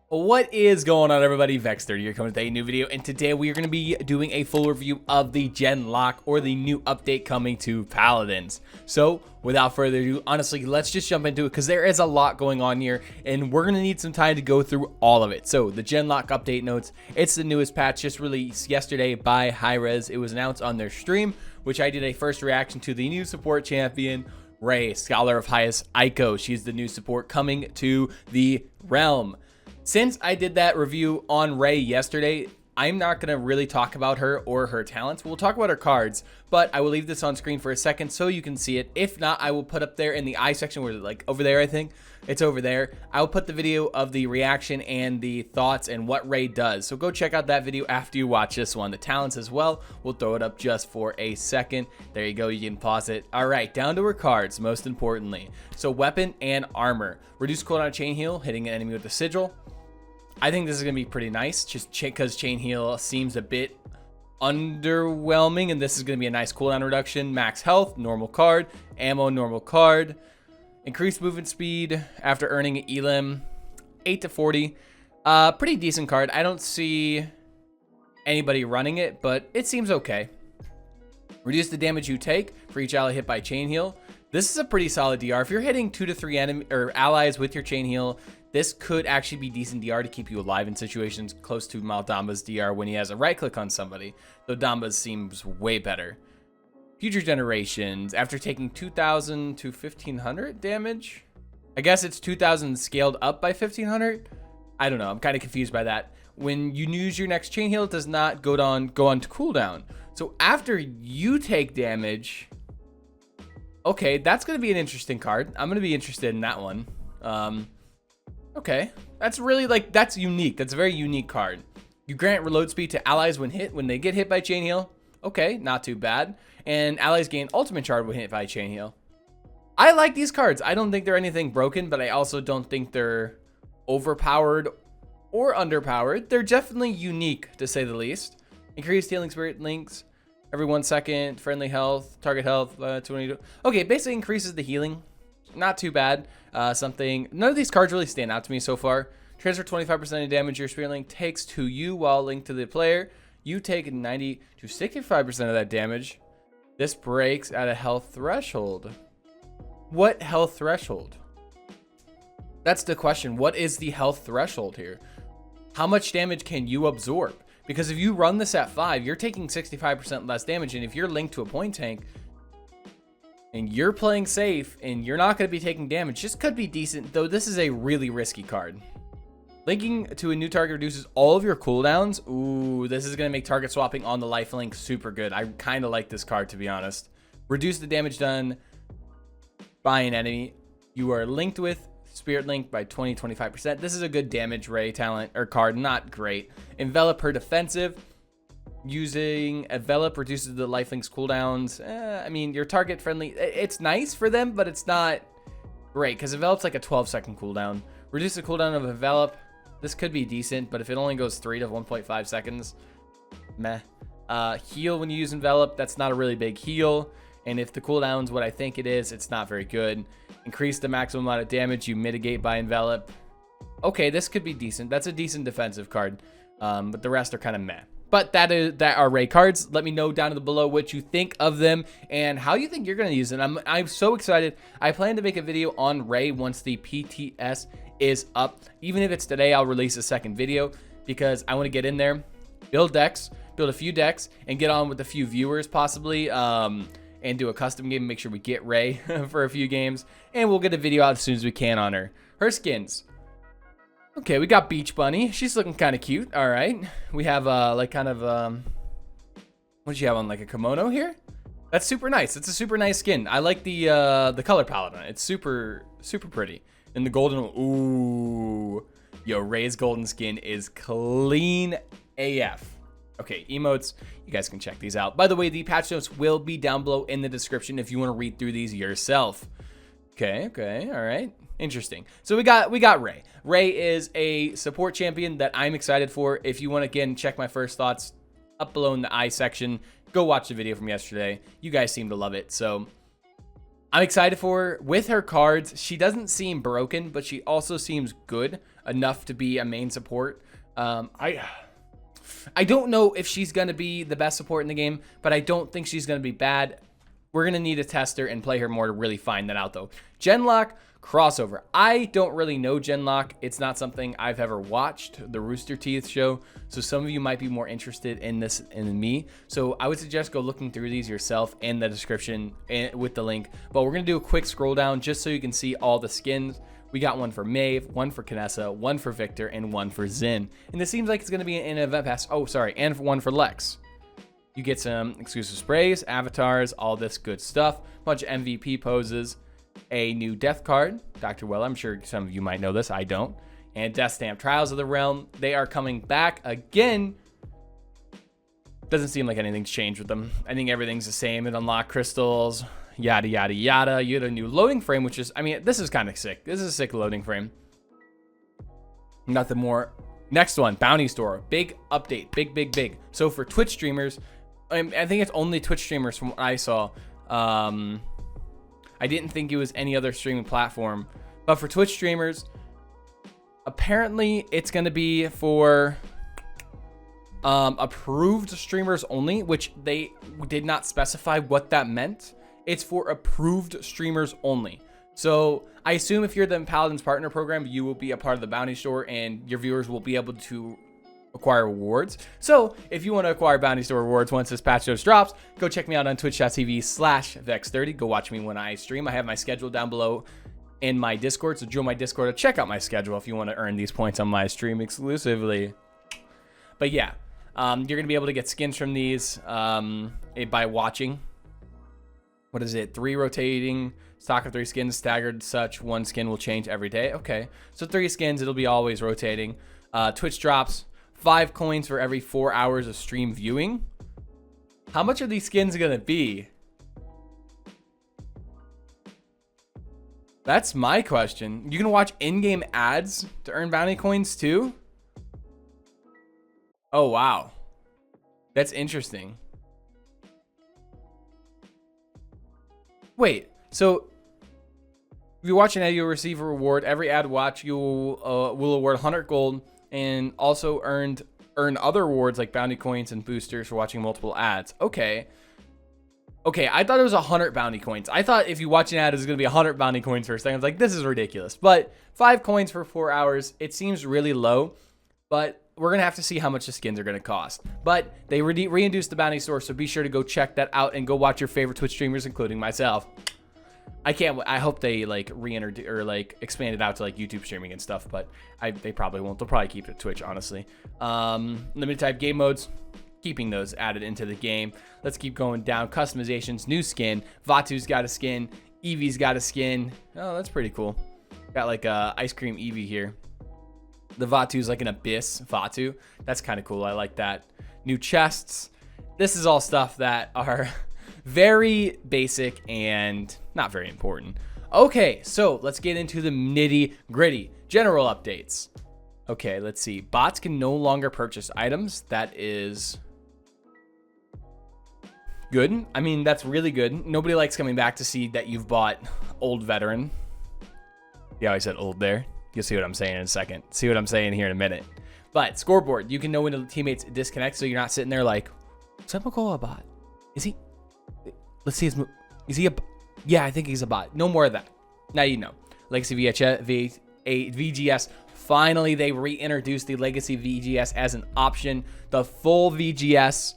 What is going on, everybody? Vex30 here, coming with a new video, and today we are going to be doing a full review of the Gen Lock, or the new update coming to Paladins. So without further ado, honestly, let's just jump into it because there is a lot going on here and we're going to need some time to go through all of it. So the Gen Lock update notes, it's the newest patch just released yesterday by hi-rez. It was announced on their stream, which I did a first reaction to the new support champion, Ray, Scholar of Highest Ico. She's the new support coming to the realm. Since I did that review on Ray yesterday, I'm not going to really talk about her or her talents. We'll talk about her cards, but I will leave this on screen for a second so you can see it. If not, I will put up there in the I section where, like, over there, I think. It's over there. I will put the video of the reaction and the thoughts and what Ray does. So go check out that video after you watch this one. The talents as well. We'll throw it up just for a second. There you go. You can pause it. All right, down to her cards, most importantly. So weapon and armor. Reduce cooldown chain heal, hitting an enemy with the sigil. I think this is going to be pretty nice, just because chain heal seems a bit underwhelming, and this is going to be a nice cooldown reduction. Max health, normal card. Ammo, normal card. Increased movement speed after earning an elim, 8 to 40. Pretty decent card. I don't see anybody running it, but it seems okay. Reduce the damage you take for each ally hit by chain heal. This is a pretty solid DR. If you're hitting 2 to 3 enemy or allies with your chain heal, this could actually be decent DR to keep you alive in situations close to Maldamba's DR when he has a right click on somebody, though Damba's seems way better. Future generations, after taking 2,000 to 1,500 damage? I guess it's 2,000 scaled up by 1,500? I don't know, I'm kind of confused by that. When you use your next chain heal, it does not go on to cooldown. So after you take damage, okay, that's going to be an interesting card. I'm going to be interested in that one. Okay, that's really, like, that's unique. That's a very unique card. You grant reload speed to allies when they get hit by chain heal. Okay, not too bad. And allies gain ultimate charge when hit by chain heal. I like these cards. I don't think they're anything broken, but I also don't think they're overpowered or underpowered. They're definitely unique, to say the least. Increased healing spirit links every 1 second. Friendly health, target health, 22. Okay, basically increases the healing. Not too bad. None of these cards really stand out to me so far. Transfer 25% of damage your spirit link takes to you while linked to the player. You take 90 to 65% of that damage. This breaks at a health threshold. What health threshold? That's the question. What is the health threshold here? How much damage can you absorb? Because if you run this at 5, you're taking 65% less damage, and if you're linked to a point tank and you're playing safe and you're not going to be taking damage, this could be decent, though this is a really risky card. Linking to a new target reduces all of your cooldowns. Ooh, this is going to make target swapping on the lifelink super good. I kind of like this card, to be honest. Reduce the damage done by an enemy you are linked with, spirit link, by 20-25%. This is a good damage Ray talent or card, not great. Envelop her defensive. Using envelop reduces the lifelink's cooldowns. I mean, your target friendly, it's nice for them, but it's not great because envelop's like a 12-second cooldown. Reduce the cooldown of envelop. This could be decent, but if it only goes 3 to 1.5 seconds, meh. Heal when you use envelop, that's not a really big heal. And if the cooldown's what I think it is, it's not very good. Increase the maximum amount of damage you mitigate by envelop. Okay, this could be decent. That's a decent defensive card, but the rest are kind of meh. But that are Ray cards. Let me know down below what you think of them and how you think you're going to use them. I'm so excited. I plan to make a video on Ray once the PTS is up. Even if it's today, I'll release a second video because I want to get in there, build decks, build a few decks, and get on with a few viewers possibly, and do a custom game. Make sure we get Ray for a few games, and we'll get a video out as soon as we can on her. Her skins. Okay, we got Beach Bunny. She's looking kind of cute. All right. We have like kind of what did she have on, like a kimono here? That's super nice. It's a super nice skin. I like the color palette on it. It's super pretty. And the golden, ooh, yo, Ray's golden skin is clean AF. Okay, emotes, you guys can check these out. By the way, the patch notes will be down below in the description if you want to read through these yourself. Okay, all right. Interesting. So we got Ray. Ray is a support champion that I'm excited for. If you want to, again, check my first thoughts up below in the I section, go watch the video from yesterday. You guys seem to love it. So I'm excited for her. With her cards, she doesn't seem broken, but she also seems good enough to be a main support. I don't know if she's going to be the best support in the game, but I don't think she's going to be bad. We're going to need to test her and play her more to really find that out, though. Genlock crossover. I don't really know Genlock. It's not something I've ever watched, the Rooster Teeth show, so some of you might be more interested in this than me. So I would suggest go looking through these yourself in the description with the link. But we're going to do a quick scroll down just so you can see all the skins. We got one for Maeve, one for Kinessa, one for Victor, and one for Xin. And this seems like it's going to be an event pass. Oh, sorry, and one for Lex. You get some exclusive sprays, avatars, all this good stuff. Bunch of MVP poses, a new death card. Dr. Well, I'm sure some of you might know this. I don't. And Death Stamp. Trials of the Realm. They are coming back again. Doesn't seem like anything's changed with them. I think everything's the same. It unlock crystals. Yada, yada, yada. You get a new loading frame, which is, I mean, this is kind of sick. This is a sick loading frame. Nothing more. Next one, Bounty Store. Big update. Big, big, big. So for Twitch streamers, I think it's only Twitch streamers from what I saw. I didn't think it was any other streaming platform. But for Twitch streamers, apparently it's going to be for approved streamers only, which they did not specify what that meant. It's for approved streamers only. So I assume if you're the Paladins partner program, you will be a part of the Bounty Store and your viewers will be able to acquire rewards. So if you want to acquire Bounty Store rewards once this patch notes drops, go check me out on twitch.tv/vex30. Go watch me when I stream. I have my schedule down below in my Discord. So join my Discord to check out my schedule if you want to earn these points on my stream exclusively. But yeah, you're going to be able to get skins from these by watching. What is it? 3 rotating, stock of 3 skins, staggered such. 1 skin will change every day. Okay, so 3 skins, it'll be always rotating. Twitch drops 5 coins for every 4 hours of stream viewing. How much are these skins gonna be? That's my question. You can watch in-game ads to earn bounty coins too? Oh, wow. That's interesting. Wait, so if you watch an ad, you'll receive a reward. Every ad watch, you will award 100 gold and also earn other rewards like bounty coins and boosters for watching multiple ads. Okay, I thought it was 100 bounty coins. I thought if you watch an ad, it was going to be 100 bounty coins for a second. I was like, this is ridiculous. But 5 coins for 4 hours, it seems really low. But we're going to have to see how much the skins are going to cost. But they reintroduced the Bounty Store, so be sure to go check that out and go watch your favorite Twitch streamers, including myself. I hope they like reintroduce or like expand it out to like YouTube streaming and stuff, but they probably won't. They'll probably keep it Twitch, honestly. Limited type game modes, keeping those added into the game. Let's keep going down. Customizations, new skin. Vatu's got a skin. Eevee's got a skin. Oh, that's pretty cool. Got like a ice cream Eevee here. The Vatu's like an abyss Vatu. That's kind of cool. I like that. New chests. This is all stuff that are very basic and not very important. Okay, so let's get into the nitty gritty. General updates. Okay, let's see. Bots can no longer purchase items. That is good. I mean, that's really good. Nobody likes coming back to see that you've bought old veteran. Yeah, I said old there. You'll see what I'm saying in a second. See what I'm saying here in a minute. But scoreboard, you can know when the teammates disconnect, so you're not sitting there like, is that McCall a bot? Is he? Let's see his move. Is he a? Yeah, I think he's a bot. No more of that. Now you know. Legacy VGS. Finally, they reintroduced the Legacy VGS as an option. The full VGS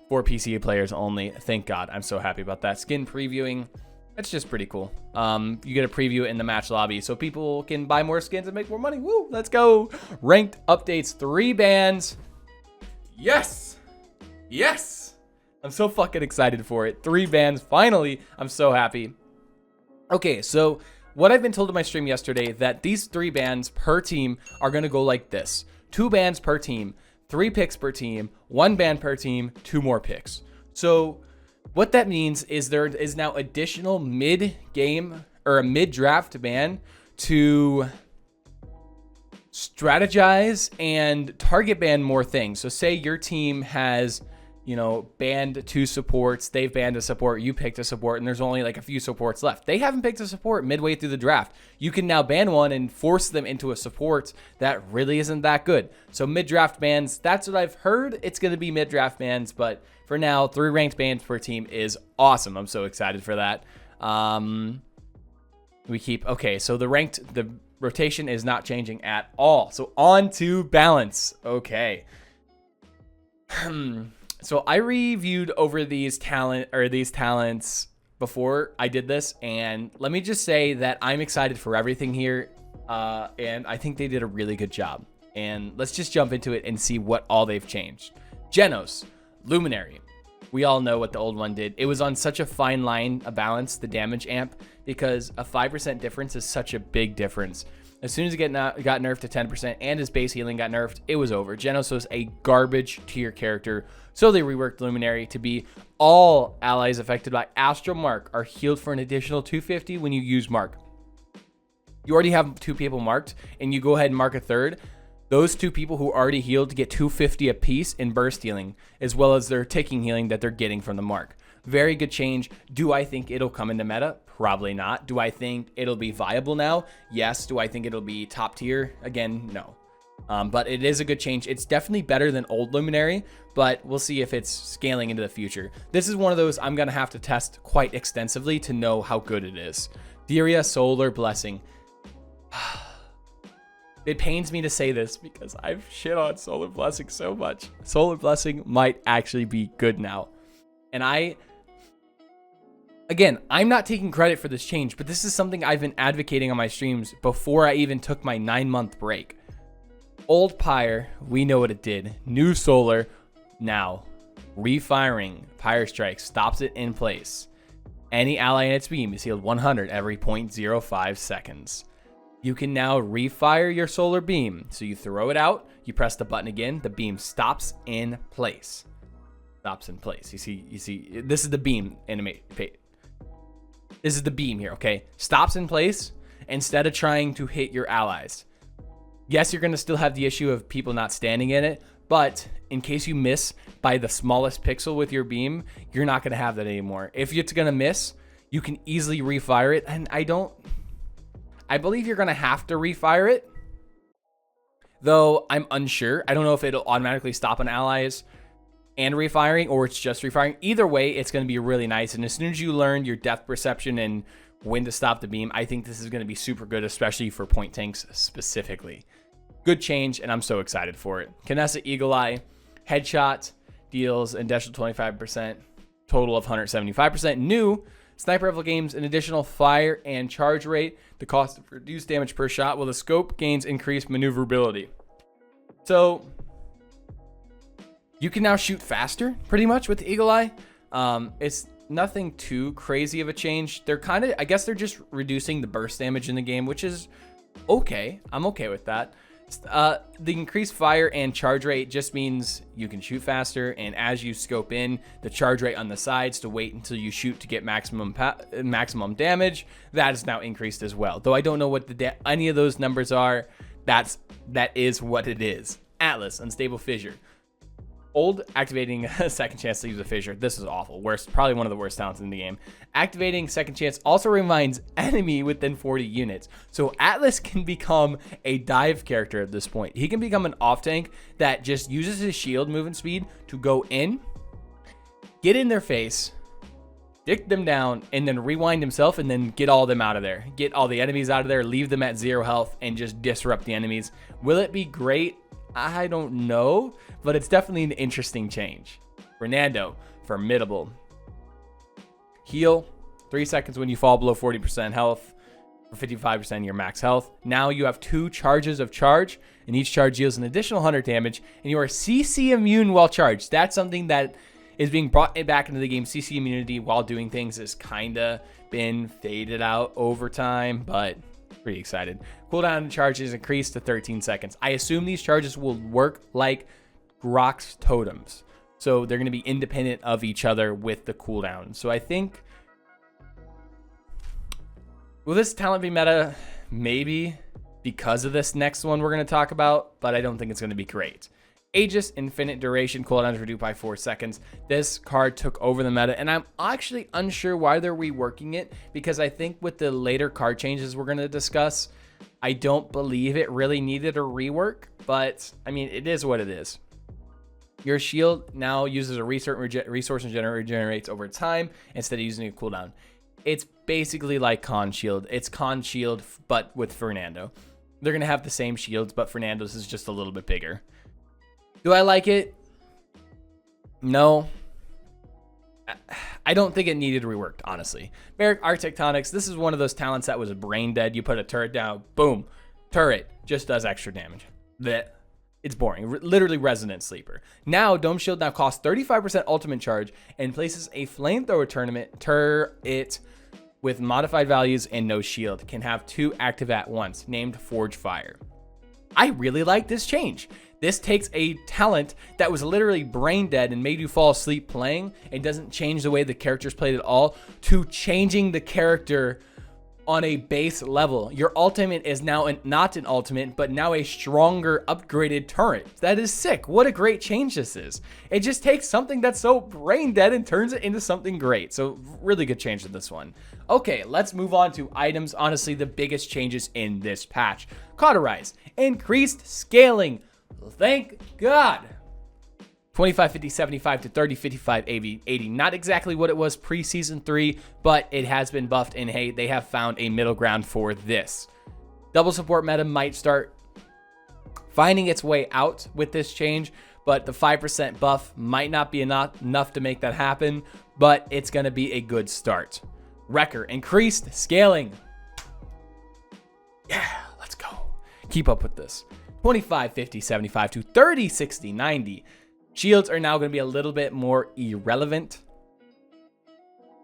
for PC players only. Thank God. I'm so happy about that. Skin previewing. That's just pretty cool. You get a preview in the match lobby so people can buy more skins and make more money. Woo, let's go. Ranked updates, 3 bans. Yes. Yes. I'm so fucking excited for it. 3 bans. Finally, I'm so happy. Okay, so what I've been told in my stream yesterday that these 3 bans per team are going to go like this. 2 bans per team, 3 picks per team, 1 ban per team, 2 more picks. So what that means is there is now additional mid-game or a mid-draft ban to strategize and target ban more things. So say your team has, you know, banned 2 supports. They've banned a support. You picked a support, and there's only like a few supports left. They haven't picked a support midway through the draft. You can now ban one and force them into a support that really isn't that good. So mid-draft bans, that's what I've heard. It's going to be mid-draft bans, but for now, 3 ranked bans per team is awesome. I'm so excited for that. Okay, so the rotation is not changing at all. So on to balance. Okay. So I reviewed over these talents before I did this, and let me just say that I'm excited for everything here, and I think they did a really good job. And let's just jump into it and see what all they've changed. Genos, Luminary. We all know what the old one did. It was on such a fine line, a balance, the damage amp, because a 5% difference is such a big difference. As soon as it got nerfed to 10% and his base healing got nerfed, it was over. Genos was a garbage tier character, so they reworked Luminary to be all allies affected by Astral Mark are healed for an additional 250 when you use Mark. You already have 2 people marked, and you go ahead and mark a third. Those 2 people who already healed get 250 apiece in burst healing, as well as their ticking healing that they're getting from the mark. Very good change. Do I think it'll come into meta? Probably not. Do I think it'll be viable now? Yes. Do I think it'll be top tier? Again, no. But it is a good change. It's definitely better than old Luminary, but we'll see if it's scaling into the future. This is one of those I'm going to have to test quite extensively to know how good it is. Theria Solar Blessing. It pains me to say this because I've shit on Solar Blessing so much. Solar Blessing might actually be good now. And again, I'm not taking credit for this change, but this is something I've been advocating on my streams before I even took my 9-month break. Old Pyre, we know what it did. New Solar, now refiring. Pyre Strike stops it in place. Any ally in its beam is healed 100 every 0.05 seconds. You can now refire your solar beam. So you throw it out, you press the button again, the beam stops in place. Stops in place. You see, this is the beam animate. This is the beam here, okay? Stops in place instead of trying to hit your allies. Yes, you're going to still have the issue of people not standing in it, but in case you miss by the smallest pixel with your beam, you're not going to have that anymore. If it's going to miss, you can easily refire it, and I believe you're going to have to refire it, though I'm unsure. I don't know if it'll automatically stop on allies and refiring, or it's just refiring. Either way, it's going to be really nice, and as soon as you learn your depth perception and when to stop the beam, I think this is going to be super good, especially for point tanks specifically. Good change, and I'm so excited for it. Kinessa Eagle Eye, headshot, deals an additional 25%, total of 175%. New Sniper Rifle gains an additional fire and charge rate. The cost of reduced damage per shot, while the scope gains increased maneuverability. So you can now shoot faster, pretty much, with the Eagle Eye. It's nothing too crazy of a change. They're I guess they're just reducing the burst damage in the game, which is okay. I'm okay with that. The increased fire and charge rate just means you can shoot faster, and as you scope in, the charge rate on the sides to wait until you shoot to get maximum damage, that is now increased as well. Though I don't know what any of those numbers are. That is what it is. Atlas, Unstable Fissure. Old, activating a second chance leaves a fissure. This is awful. Worst, probably one of the worst talents in the game. Activating second chance also reminds enemy within 40 units. So Atlas can become a dive character at this point. He can become an off tank that just uses his shield movement speed to go in, get in their face, dick them down, and then rewind himself and then get all them out of there. Get all the enemies out of there, leave them at 0 health, and just disrupt the enemies. Will it be great? I don't know, but it's definitely an interesting change. Fernando, Formidable. Heal, 3 seconds when you fall below 40% health, for 55% of your max health. Now you have 2 charges of charge, and each charge deals an additional 100 damage, and you are CC immune while charged. That's something that is being brought back into the game. CC immunity while doing things has kind of been faded out over time, but pretty excited. Cooldown charges increased to 13 seconds. I assume these charges will work like Grok's totems. So they're going to be independent of each other with the cooldown. So I think, will this talent be meta? Maybe, because of this next one we're going to talk about, but I don't think it's going to be great. Aegis Infinite Duration cooldowns reduced by 4 seconds. This card took over the meta, and I'm actually unsure why they're reworking it, because I think with the later card changes we're going to discuss, I don't believe it really needed a rework, but I mean, it is what it is. Your shield now uses a resource and regenerates over time instead of using a cooldown. It's basically like Con Shield. It's Con Shield, but with Fernando. They're going to have the same shields, but Fernando's is just a little bit bigger. Do I like it? No. I don't think it needed reworked, honestly. Barrack Architectonics, this is one of those talents that was brain dead. You put a turret down, boom, turret, just does extra damage. It's boring. Literally Resonant Sleeper. Now, Dome Shield now costs 35% ultimate charge and places a flamethrower turret with modified values and no shield. Can have 2 active at once, named Forge Fire. I really like this change. This takes a talent that was literally brain dead and made you fall asleep playing and doesn't change the way the character's played at all to changing the character on a base level. Your ultimate is now not an ultimate, but now a stronger upgraded turret. That is sick. What a great change this is. It just takes something that's so brain dead and turns it into something great. So really good change to this one. Okay, let's move on to items. Honestly, the biggest changes in this patch. Cauterize. Increased scaling. Thank God. 25, 50, 75 to 30, 55, 80. Not exactly what it was pre-season 3, but it has been buffed, and hey, they have found a middle ground for this. Double support meta might start finding its way out with this change, but the 5% buff might not be enough to make that happen, but it's going to be a good start. Wrecker, increased scaling. Yeah, let's go. Keep up with this. 25, 50, 75 to 30, 60, 90. Shields are now going to be a little bit more irrelevant.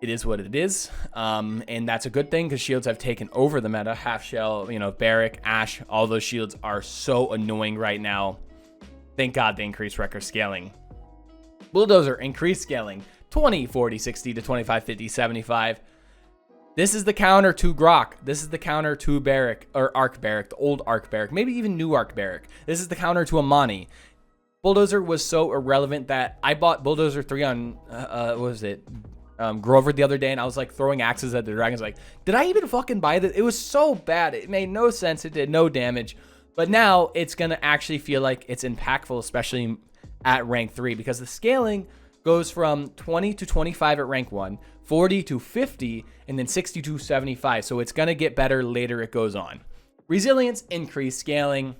It is what it is. And that's a good thing because shields have taken over the meta. Half Shell, Barrack, Ashe, all those shields are so annoying right now. Thank God they increased Wrecker scaling. Bulldozer, increased scaling. 20, 40, 60 to 25, 50, 75. This is the counter to Grok. This is the counter to Barrack, or Arc Barrack, the old Arc Barrack, maybe even new Arc Barrack. This is the counter to Amani. Bulldozer was so irrelevant that I bought Bulldozer 3 on, what was it, Grover the other day, and I was like throwing axes at the dragons like, did I even fucking buy this? It was so bad. It made no sense. It did no damage. But now it's going to actually feel like it's impactful, especially at rank 3, because the scaling goes from 20 to 25 at rank 1, 40 to 50, and then 60 to 75. So it's going to get better later it goes on. Resilience, increased scaling.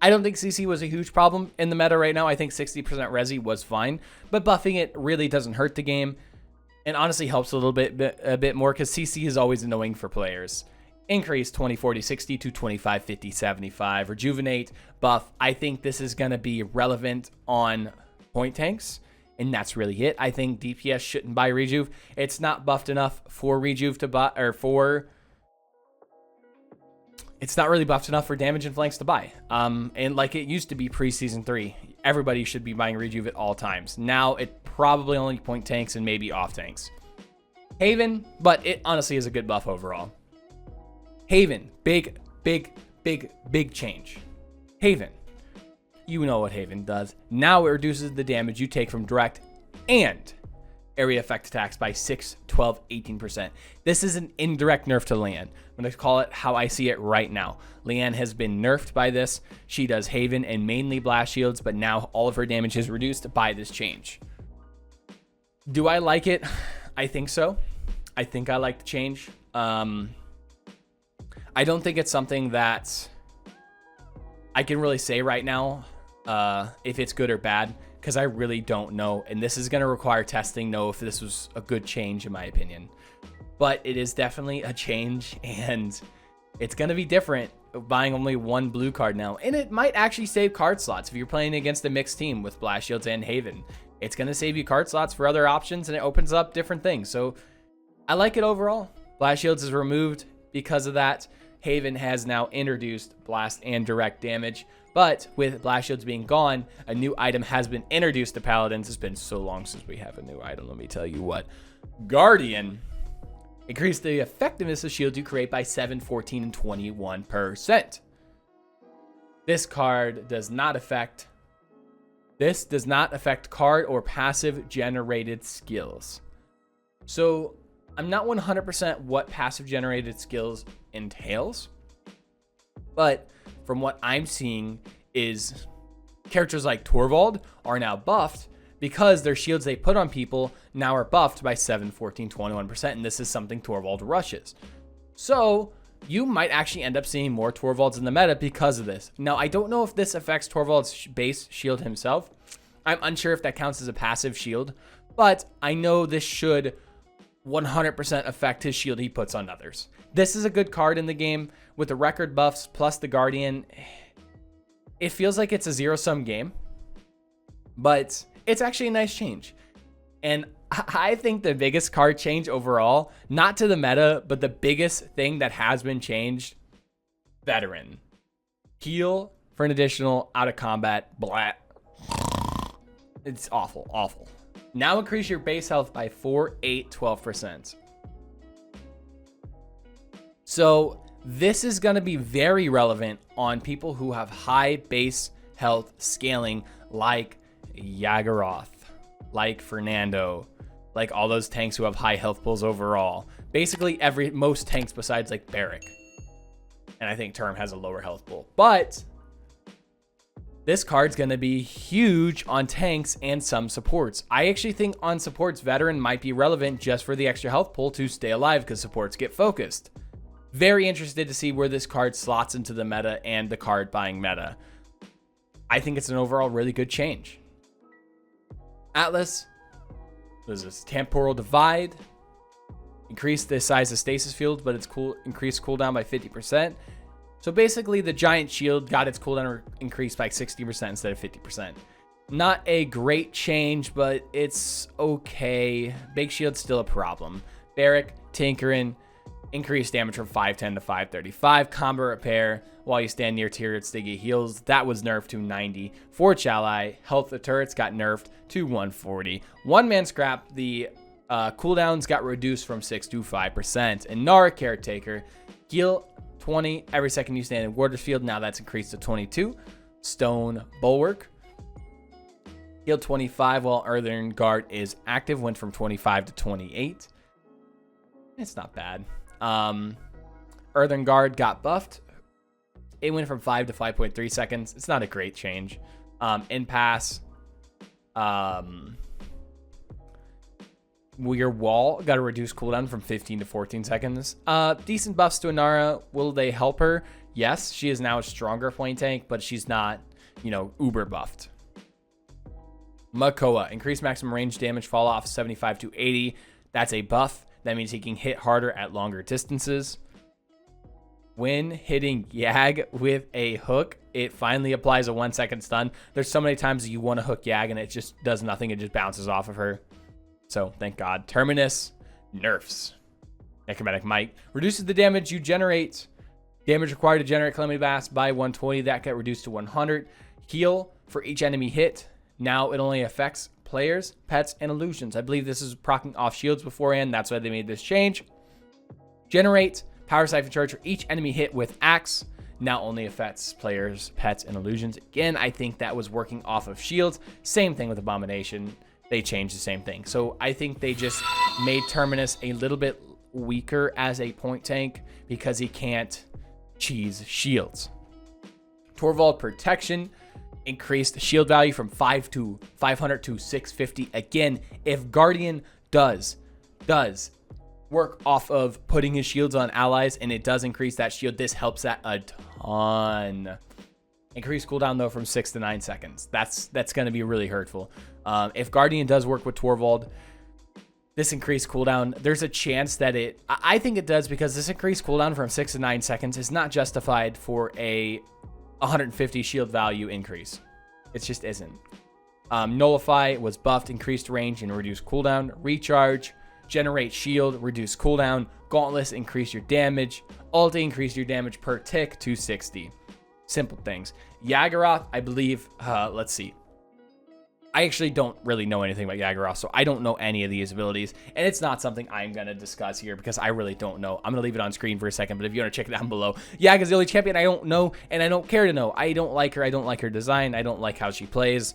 I don't think CC was a huge problem in the meta right now. I think 60% Resi was fine, but buffing it really doesn't hurt the game, and honestly helps a bit more because CC is always annoying for players. Increase 20, 40, 60 to 25, 50, 75. Rejuvenate, buff. I think this is going to be relevant on point tanks, and that's really it. I think DPS shouldn't buy Rejuve. It's not buffed enough for Rejuve to buy, or it's not really buffed enough for damage and flanks to buy. And like it used to be pre-season 3, everybody should be buying Rejuve at all times. Now it probably only point tanks and maybe off tanks. Haven, but it honestly is a good buff overall. Haven, big change. Haven, you know what Haven does. Now it reduces the damage you take from direct and area effect attacks by 6, 12, 18%. This is an indirect nerf to Leanne. I'm going to call it how I see it right now. Leanne has been nerfed by this. She does Haven and mainly blast shields, but now all of her damage is reduced by this change. Do I like it? I think so. I think I like the change. I don't think it's something that I can really say right now if it's good or bad, because I really don't know. And this is going to require testing, know if this was a good change, in my opinion. But it is definitely a change, and it's going to be different buying only one blue card now. And it might actually save card slots if you're playing against a mixed team with Blast Shields and Haven. It's going to save you card slots for other options, and it opens up different things. So I like it overall. Blast Shields is removed because of that. Haven has now introduced blast and direct damage, but with Blast Shields being gone, a new item has been introduced to Paladins. It's been so long since we have a new item, let me tell you what. Guardian. Increase the effectiveness of shields you create by 7, 14, and 21%. This card does not affect. This does not affect card or passive generated skills. So I'm not 100% what passive generated skills entails, but from what I'm seeing is characters like Torvald are now buffed because their shields they put on people now are buffed by 7, 14, 21%, and this is something Torvald rushes. So you might actually end up seeing more Torvalds in the meta because of this. Now, I don't know if this affects Torvald's base shield himself. I'm unsure if that counts as a passive shield, but I know this should 100% affect his shield he puts on others. This is a good card in the game with the record buffs plus the Guardian. It feels like it's a zero-sum game, but it's actually a nice change. And I think the biggest card change overall, not to the meta, but the biggest thing that has been changed, Veteran. Heal for an additional out of combat. Blah. It's awful, awful. Now increase your base health by 4, 8, 12%. So this is going to be very relevant on people who have high base health scaling like Yagharoth, like Fernando, like all those tanks who have high health pools overall. Basically most tanks besides like Barrack. And I think Term has a lower health pool. But this card's going to be huge on tanks and some supports. I actually think on supports, Veteran might be relevant just for the extra health pool to stay alive because supports get focused. Very interested to see where this card slots into the meta and the card buying meta. I think it's an overall really good change. Atlas, what is this? Temporal Divide. Increase the size of stasis field, but it's increased cooldown by 50%. So basically, the giant shield got its cooldown increased by 60% instead of 50%. Not a great change, but it's okay. Big shield's still a problem. Barrack, Tinkerin, increased damage from 510 to 535. Combo repair while you stand near turrets to get heals. That was nerfed to 90. Forge ally, health of turrets got nerfed to 140. One man scrap, the cooldowns got reduced from 6 to 5%. And Nara Caretaker, heal 20 every second you stand in Warder's Field. Now that's increased to 22. Stone Bulwark, heal 25 while Earthen Guard is active. Went from 25 to 28. It's not bad. Earthen Guard got buffed. It went from 5 to 5.3 seconds. It's not a great change. Impasse. Your wall got a reduced cooldown from 15 to 14 seconds. Decent buffs to Inara. Will they help her? Yes, she is now a stronger flame tank, but she's not, uber buffed. Makoa, increased maximum range damage fall off 75 to 80. That's a buff. That means he can hit harder at longer distances. When hitting Yag with a hook, it finally applies a 1 second stun. There's so many times that you want to hook Yag and it just does nothing. It just bounces off of her. So thank God. Terminus, nerfs. Necromantic Might reduces the damage you generate. Damage required to generate Calamity Blast by 120. That got reduced to 100. Heal for each enemy hit. Now it only affects players, pets, and illusions. I believe this is proccing off shields beforehand. That's why they made this change. Generate Power Siphon Charge for each enemy hit with Axe. Now only affects players, pets, and illusions. Again, I think that was working off of shields. Same thing with Abomination. They changed the same thing. So I think they just made Terminus a little bit weaker as a point tank because he can't cheese shields. Torvald Protection increased the shield value from 500 to 650. Again, if Guardian does work off of putting his shields on allies and it does increase that shield, this helps that a ton. Increased cooldown though from 6 to 9 seconds. That's going to be really hurtful. If Guardian does work with Torvald, this increased cooldown, there's a chance that I think it does, because this increased cooldown from 6 to 9 seconds is not justified for a 150 shield value increase. It just isn't. Nullify was buffed, increased range and reduced cooldown. Recharge, generate shield, reduce cooldown. Gauntless, increase your damage. Ulti, increase your damage per tick to 60. Simple things. Yagharoth, I believe, let's see. I actually don't really know anything about Yagoroth, so I don't know any of these abilities, and it's not something I'm going to discuss here because I really don't know. I'm going to leave it on screen for a second, but if you want to check it down below. Yaga's the only champion I don't know, and I don't care to know. I don't like her. I don't like her design. I don't like how she plays.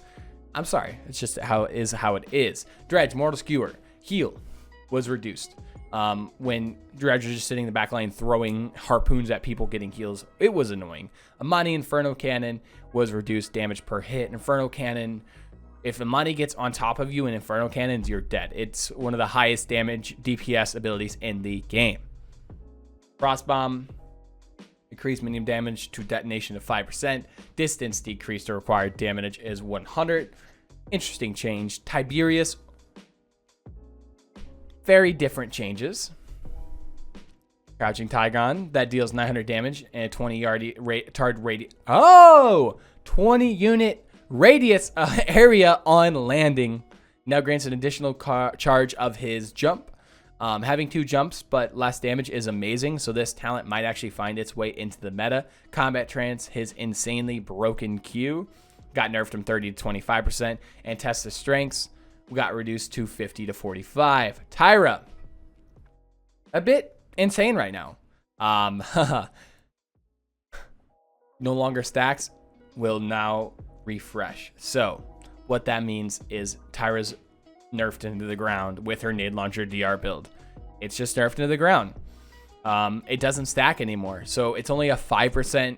I'm sorry. It's just how it is. Dredge, Mortal Skewer, heal was reduced. When Dredge was just sitting in the back line throwing harpoons at people getting heals, it was annoying. Amani Inferno Cannon was reduced damage per hit. Inferno Cannon, if Amani gets on top of you in Inferno Cannons, you're dead. It's one of the highest damage DPS abilities in the game. Frost Bomb, increased minimum damage to detonation of 5%. Distance decreased to required damage is 100. Interesting change. Tiberius, very different changes. Crouching Tygon, that deals 900 damage and a 20-yard target radius. Oh! 20 unit radius area on landing. Now grants an additional charge of his jump. Having 2 jumps but less damage is amazing, so this talent might actually find its way into the meta. Combat Trance, his insanely broken Q, got nerfed from 30 to 25%, and Test of Strengths got reduced to 50 to 45. Tyra, a bit insane right now. No longer stacks, will now refresh. So what that means is Tyra's nerfed into the ground with her nade launcher DR build. It's just nerfed into the ground. It doesn't stack anymore, so it's only a 5%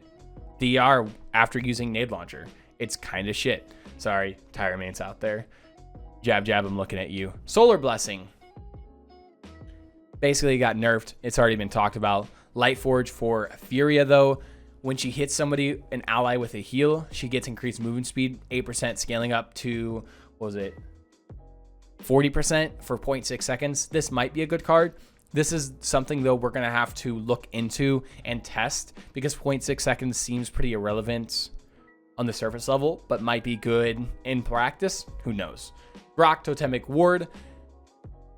DR after using nade launcher. It's kind of shit. Sorry, Tyra mains out there. Jab, jab, I'm looking at you. Solar Blessing. Basically got nerfed. It's already been talked about. Light Forge for Furia, though. When she hits somebody, an ally with a heal, she gets increased movement speed, 8% scaling up to, what was it, 40% for 0.6 seconds. This might be a good card. This is something, though, we're going to have to look into and test because 0.6 seconds seems pretty irrelevant on the surface level, but might be good in practice. Who knows? Grok Totemic Ward,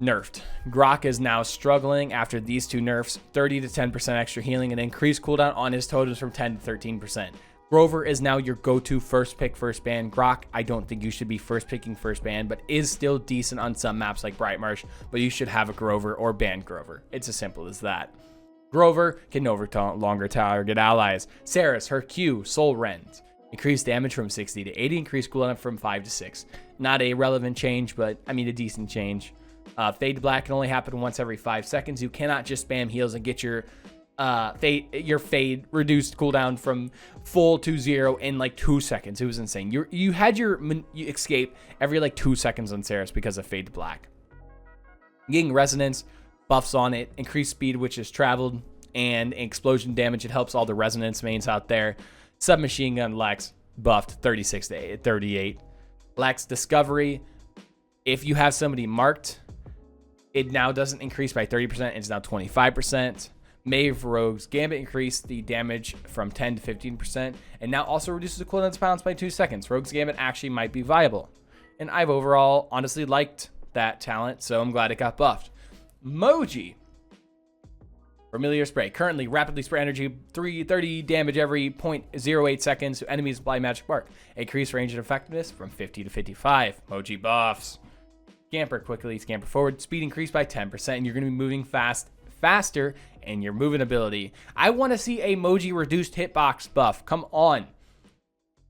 nerfed. Grok is now struggling after these 2 nerfs, 30 to 10% extra healing and increased cooldown on his totems from 10 to 13%. Grover is now your go-to first pick, first ban. Grok, I don't think you should be first picking first ban, but is still decent on some maps like Brightmarsh, but you should have a Grover or ban Grover. It's as simple as that. Grover can longer target allies. Saris, her Q, Soul Rend. Increased damage from 60 to 80, increased cooldown from 5 to 6. Not a relevant change, but I mean a decent change. Fade to Black can only happen once every 5 seconds. You cannot just spam heals and get your fade reduced cooldown from full to 0 in like 2 seconds. It was insane. You had your escape every like 2 seconds on Saris because of Fade to Black. Getting Resonance, buffs on it, increased speed which is traveled, and explosion damage. It helps all the Resonance mains out there. Submachine Gun Lex buffed 36 to 38. Lex Discovery, if you have somebody marked, it now doesn't increase by 30%. It's now 25%. Maeve Rogue's Gambit increased the damage from 10 to 15%, and now also reduces the cooldown's pounds by 2 seconds. Rogue's Gambit actually might be viable. And I've overall honestly liked that talent, so I'm glad it got buffed. Moji. Familiar Spray. Currently, rapidly spray energy, 30 damage every 0.08 seconds to enemies apply Magic Bark. Increased range and effectiveness from 50 to 55. Moji buffs. Scamper quickly, scamper forward. Speed increased by 10%, and you're going to be moving faster, and your moving ability. I want to see a Moji reduced hitbox buff. Come on.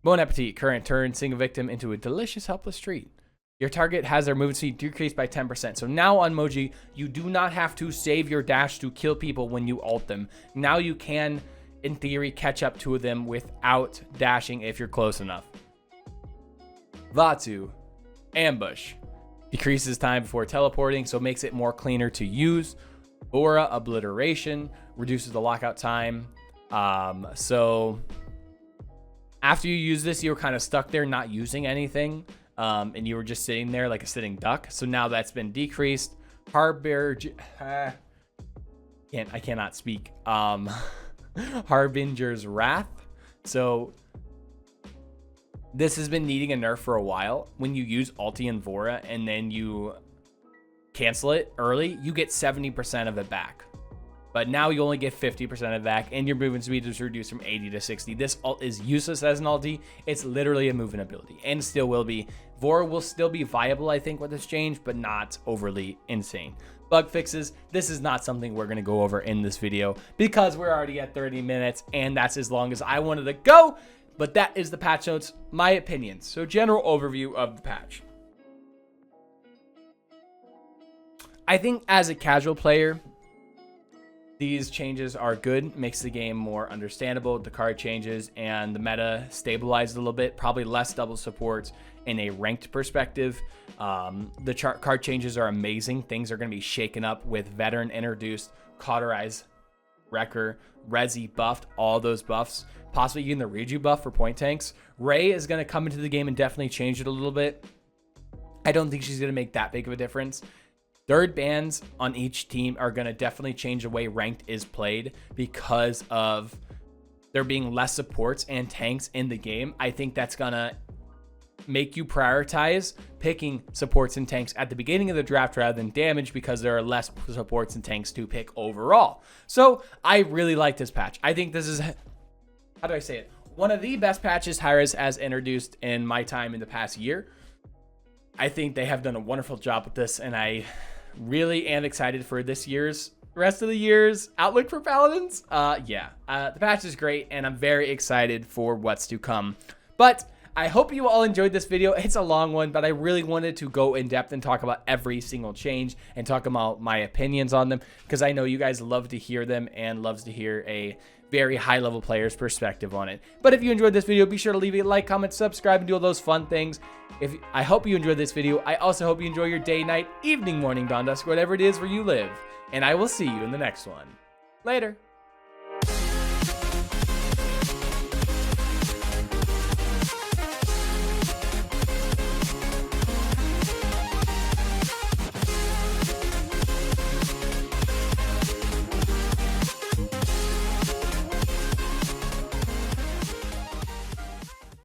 Bon Appetit. Current turn, single victim into a delicious, helpless treat. Your target has their movement speed decreased by 10%. So now on Moji, you do not have to save your dash to kill people when you ult them. Now you can, in theory, catch up to them without dashing if you're close enough. Vatu. Ambush. Decreases time before teleporting, so makes it more cleaner to use. Aura Obliteration. Reduces the lockout time. So after you use this, you were kind of stuck there not using anything. And you were just sitting there like a sitting duck. So now that's been decreased. Harbinger, I cannot speak. Harbinger's Wrath. So this has been needing a nerf for a while. When you use Ulti and Vora and then you cancel it early, you get 70% of it back. but now you only get 50% of that, and your movement speed is reduced from 80 to 60. This ult is useless as an ulti. It's literally a movement ability, and still will be. Vor will still be viable, I think, with this change, but not overly insane. Bug fixes, this is not something we're going to go over in this video because we're already at 30 minutes, and that's as long as I wanted to go. But that is the patch notes, my opinions. So general overview of the patch. I think as a casual player, these changes are good, makes the game more understandable. The card changes and the meta stabilized a little bit, probably less double supports in a ranked perspective. The card changes are amazing. Things are going to be shaken up with veteran introduced, cauterize, wrecker, resi buffed, all those buffs, possibly even the reju buff for point tanks. Ray is going to come into the game and definitely change it a little bit. I don't think she's going to make that big of a difference. Third bans on each team are going to definitely change the way ranked is played because of there being less supports and tanks in the game. I think that's going to make you prioritize picking supports and tanks at the beginning of the draft rather than damage because there are less supports and tanks to pick overall. So I really like this patch. I think this is, how do I say it? One of the best patches hi-rez has introduced in my time in the past year. I think they have done a wonderful job with this, and I really am excited for this year's, rest of the year's outlook for Paladins. The patch is great, and I'm very excited for what's to come. But I hope you all enjoyed this video. It's a long one, but I really wanted to go in depth and talk about every single change and talk about my opinions on them because I know you guys love to hear them and loves to hear a very high-level player's perspective on it. But if you enjoyed this video, be sure to leave a like, comment, subscribe, and do all those fun things. I hope you enjoyed this video. I also hope you enjoy your day, night, evening, morning, dawn, dusk, whatever it is where you live. And I will see you in the next one. Later.